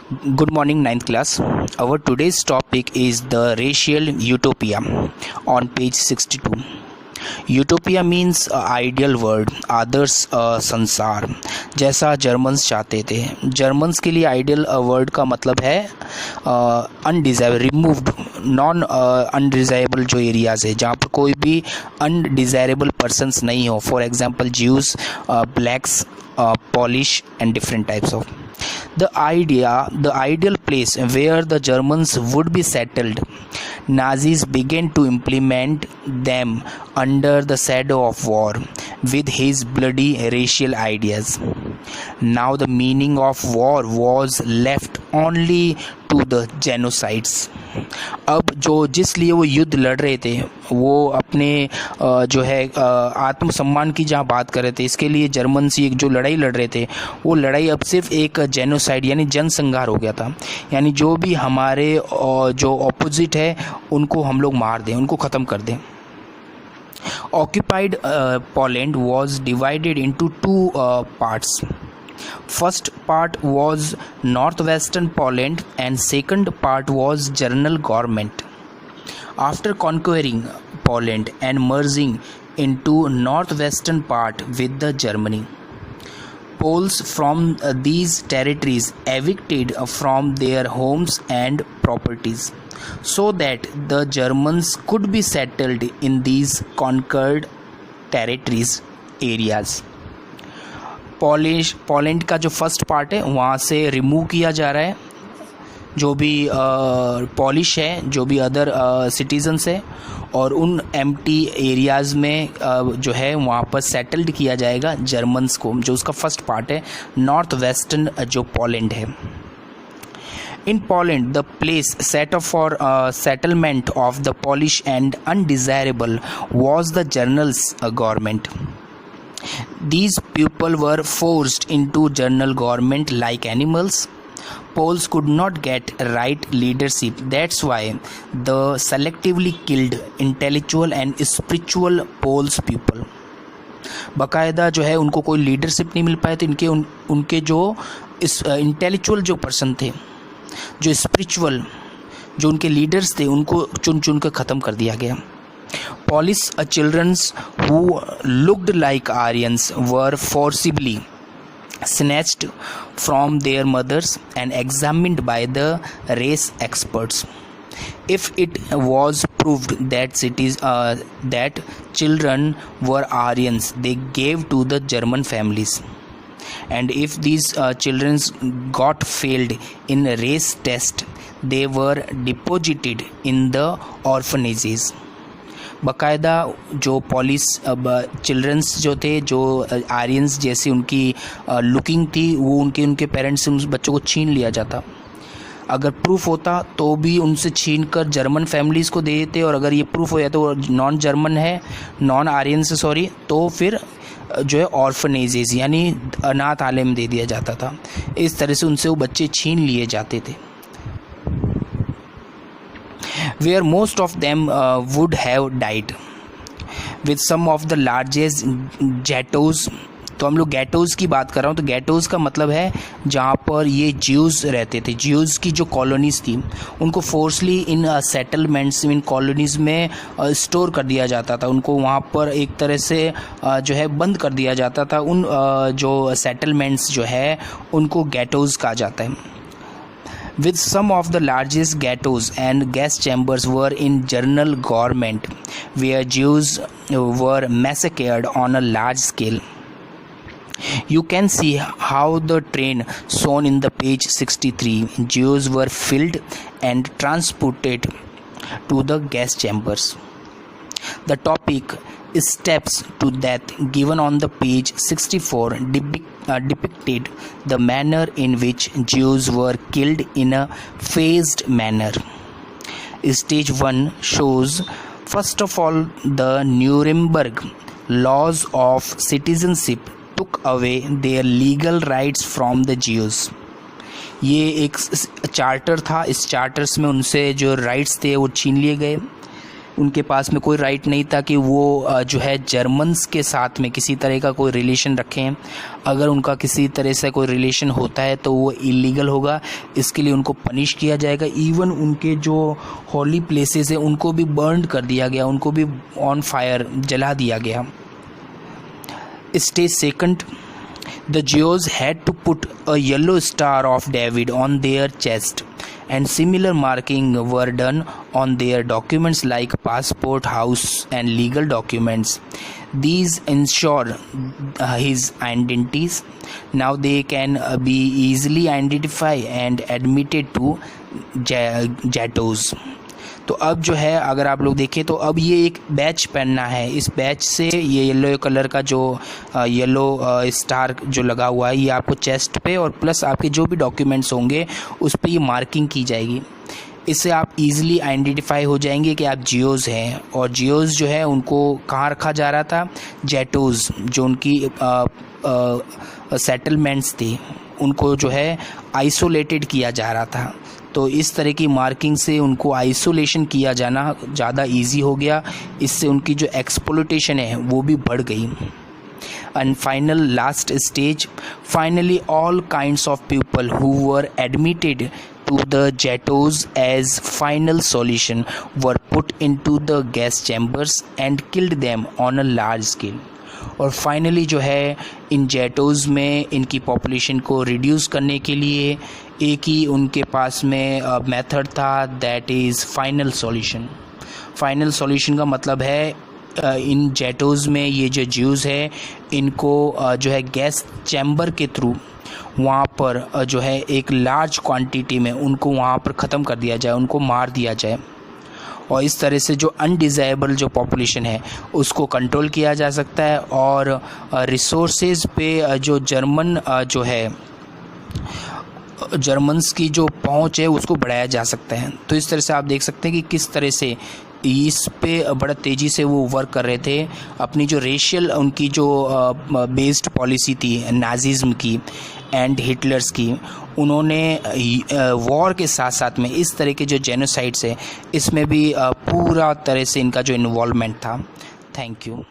Good morning, ninth class. Our today's topic is the racial utopia on page 62. Utopia means ideal world, आदर्श संसार, जैसा Germans चाहते थे। Germans के लिए आइडियल वर्ल्ड का मतलब है अनडिजायरेबल, रिमूव्ड, नॉन अनडिजायरेबल जो एरियाज है जहाँ पर कोई भी अनडिजायरेबल पर्सन्स नहीं हो। For example Jews, blacks, polish and different types of. The ideal place where the Germans would be settled, Nazis began to implement them under the shadow of war with his bloody racial ideas. Now the meaning of war was left only to the genocides. अब जिस लिए वो युद्ध लड़ रहे थे, वो अपने जो है आत्मसम्मान की जहाँ बात कर रहे थे, इसके लिए जर्मन से जो लड़ाई लड़ रहे थे, वो लड़ाई अब सिर्फ एक जेनोसाइड यानी जनसंहार हो गया था। यानी जो भी हमारे जो ऑपोजिट है उनको हम लोग मार दें, उनको ख़त्म कर दें। Occupied Poland was divided into two parts. First part was northwestern Poland and second part was General government. After conquering Poland and merging into northwestern part with the Germany, Poles from these territories evicted from their homes and properties so that the Germans could be settled in these conquered territories areas. Poland का जो first part है वहाँ से remove किया जा रहा है जो भी पॉलिश है, जो भी अदर सिटीजन्स है, और उन एम्प्टी एरियाज़ में जो है वहाँ पर सेटल्ड किया जाएगा जर्मन्स को, जो उसका फर्स्ट पार्ट है नॉर्थ वेस्टर्न जो पोलैंड है। In Poland, the place set up for settlement of the Polish and undesirable was the General's government. These people were forced into general government like animals. Poles could not get right leadership. That's why the selectively killed intellectual and spiritual Poles people. बाकायदा जो है उनको कोई leadership नहीं मिल पाए, तो उनके जो इंटेलेक्चुअल जो पर्सन थे, जो स्पिरिचुअल जो उनके लीडर्स थे, उनको चुन चुन कर ख़त्म कर दिया गया। Polish children who looked like Aryans were forcibly snatched from their mothers and examined by the race experts. If it was proved that children were Aryans, they gave to the German families. And if these children got failed in race test, they were deposited in the orphanages. बाकायदा जो polish children's जो थे, जो Aryans जैसी उनकी looking थी, वो उनके पेरेंट्स से उन बच्चों को छीन लिया जाता। अगर प्रूफ होता तो भी उनसे छीन कर जर्मन फैमिलीज़ को दे देते, और अगर ये प्रूफ हो जाता वो नॉन जर्मन है, नॉन आर्यन से सॉरी, तो फिर जो है ऑर्फनेजेस यानी अनाथ आलय में दे दिया जाता था। इस तरह से उनसे वो बच्चे छीन लिए जाते थे। Where most of them would have died with some of the largest ghettos. तो हम लोग गैटोज़ की बात कर रहा हूँ, तो गैटोज़ का मतलब है जहाँ पर ये ज्यूज़ रहते थे। ज्यूज़ की जो कॉलोनीज़ थी उनको फोर्सली इन सेटलमेंट्स, इन कॉलोनीज़ में स्टोर कर दिया जाता था। उनको वहाँ पर एक तरह से जो है बंद कर दिया जाता था। उन जो सेटलमेंट्स जो है उनको गैटोज़ कहा जाता है। With some of the largest ghettos and gas chambers were in general government, where Jews were massacred on a large scale. You can see how the train shown in the page 63. Jews were filled and transported to the gas chambers. The topic steps to death given on the page 64 depicted the manner in which Jews were killed in a phased manner. Stage 1 shows first of all the Nuremberg laws of citizenship took away their legal rights from the Jews. ये एक charter था, इस charters में उनसे जो rights थे वो छीन लिए गए। उनके पास में कोई राइट नहीं था कि वो जो है जर्मन्स के साथ में किसी तरह का कोई रिलेशन रखें। अगर उनका किसी तरह से कोई रिलेशन होता है तो वो इलीगल होगा, इसके लिए उनको पनिश किया जाएगा। इवन उनके जो हॉली प्लेसेस हैं उनको भी बर्न कर दिया गया, उनको भी ऑन फायर जला दिया गया। Stage second, the Jews had to put a yellow star of David on their chest, and similar marking were done on their documents like passport, house, and legal documents. These ensure his identities. Now they can be easily identified and admitted to ghettos. तो अब जो है अगर आप लोग देखें तो अब ये एक बैच पहनना है। इस बैच से ये येलो कलर का जो येलो स्टार जो लगा हुआ है ये आपको चेस्ट पे और प्लस आपके जो भी डॉक्यूमेंट्स होंगे उस पे ये मार्किंग की जाएगी। इससे आप इजीली आइडेंटिफाई हो जाएंगे कि आप जियोज़ हैं। और जियोज़ जो है उनको कहाँ रखा जा रहा था, जेटोज़ जो उनकी सेटलमेंट्स थी उनको जो है आइसोलेटेड किया जा रहा था। तो इस तरह की मार्किंग से उनको आइसोलेशन किया जाना ज़्यादा इजी हो गया, इससे उनकी जो एक्सप्लॉइटेशन है वो भी बढ़ गई। And final last stage, finally all kinds of people who were admitted to the ghettos as final solution were put into the gas chambers and killed them on a large scale. और finally जो है इन जेटोज़ में इनकी population को reduce करने के लिए एक ही उनके पास में मेथड था, that is final solution. Final solution का मतलब है इन जेटोज़ में ये जो ज्यूज़ है इनको जो है गैस चैम्बर के थ्रू वहाँ पर जो है एक लार्ज क्वांटिटी में उनको वहाँ पर ख़त्म कर दिया जाए, उनको मार दिया जाए। और इस तरह से जो अनडिज़ायरेबल जो पॉपुलेशन है उसको कंट्रोल किया जा सकता है और रिसोर्सेज पे जो जो है जर्मन्स की जो पहुंच है उसको बढ़ाया जा सकता है। तो इस तरह से आप देख सकते हैं कि किस तरह से इस पे बड़ा तेज़ी से वो वर्क कर रहे थे। अपनी जो रेशियल उनकी जो बेस्ड पॉलिसी थी नाजिज़्म की एंड हिटलर्स की, उन्होंने वॉर के साथ साथ में इस तरह के जो जेनोसाइड्स है इसमें भी पूरा तरह से इनका जो इन्वॉल्वमेंट था। Thank you.